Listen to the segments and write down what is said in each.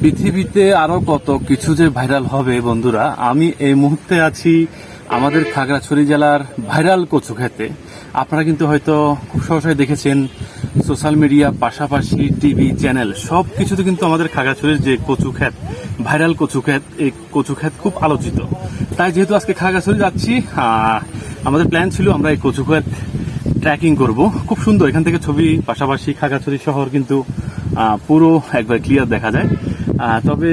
পৃথিবীতে আরো কত কিছু যে ভাইরাল হবে বন্ধুরা, আমি এই মুহূর্তে আছি আমাদের খাগড়াছড়ি জেলার ভাইরাল কচু খেতে। আপনারা কিন্তু হয়তো খুব সহজেই দেখেছেন সোশ্যাল মিডিয়া, পাশাপাশি টিভি চ্যানেল সব কিছুতে কিন্তু আমাদের খাগড়াছড়ির যে কচু ক্ষেত, ভাইরাল কচু ক্ষেত, এই কচু ক্ষেত খুব আলোচিত। তাই যেহেতু আজকে খাগড়াছড়ি যাচ্ছি, আমাদের প্ল্যান ছিল আমরা এই কচু ক্ষেত ট্রেকিং করব। খুব সুন্দর, এখান থেকে ছবি, পাশাপাশি খাগড়াছড়ি শহর কিন্তু পুরো একবার ক্লিয়ার দেখা যায়। তবে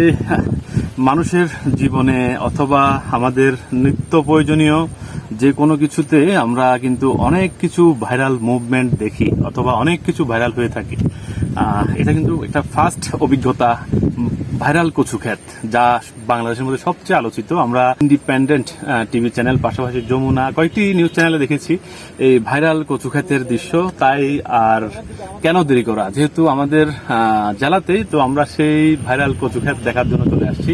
মানুষের জীবনে অথবা আমাদের নিত্য প্রয়োজনীয় যে কোনো কিছুতে আমরা কিন্তু অনেক কিছু ভাইরাল মুভমেন্ট দেখি অথবা অনেক কিছু ভাইরাল হয়ে থাকে। এটা কিন্তু একটা ফার্স্ট অভিজ্ঞতা, ভাইরাল কচু ক্ষেত, যা বাংলাদেশের মধ্যে সবচেয়ে আলোচিত। আমরা ইন্ডিপেন্ডেন্ট টিভি চ্যানেল, পাশাপাশি যমুনা, কয়েকটি নিউজ চ্যানেলে দেখেছি এই ভাইরাল কচু ক্ষেতের দৃশ্য। তাই আর কেন দেরি করা, যেহেতু আমাদের জেলাতেই তো আমরা সেই ভাইরাল কচু ক্ষেত দেখার জন্য চলে আসছি।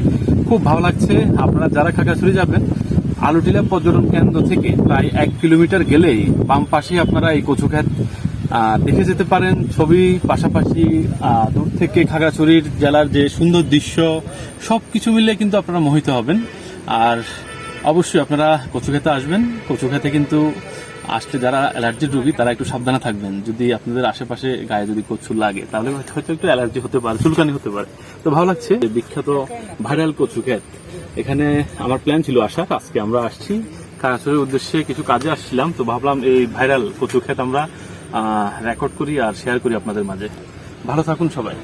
খুব ভালো লাগছে। আপনারা যারা খাগড়াছড়ি যাবেন, আলুটিলা পর্যটন কেন্দ্র থেকে প্রায় 1 কিলোমিটার গেলেই বাম পাশে আপনারা এই কচু ক্ষেত দেখে যেতে পারেন। ছবি, পাশাপাশি দূর থেকে খাগড়াছড়ির জেলার যে সুন্দর দৃশ্য, সবকিছু মিলে কিন্তু আপনারা মোহিত হবেন। আর অবশ্যই আপনারা কচু খেতে আসবেন। কচু খেতে কিন্তু আসলে যারা অ্যালার্জির রোগী তারা একটু সাবধানে থাকবেন। যদি আপনাদের আশেপাশে গায়ে যদি কচু লাগে তাহলে হয়তো একটু অ্যালার্জি হতে পারে, চুলকানি হতে পারে। তো ভালো লাগছে, বিখ্যাত ভাইরাল কচু ক্ষেত। এখানে আমার প্ল্যান ছিল আসার, আজকে আমরা আসছি খাগড়াছড়ির উদ্দেশ্যে, কিছু কাজে আসছিলাম। তো ভাবলাম এই ভাইরাল কচু ক্ষেত আমরা রেকর্ড করি আর শেয়ার করি আপনাদের মাঝে। ভালো থাকুন সবাই।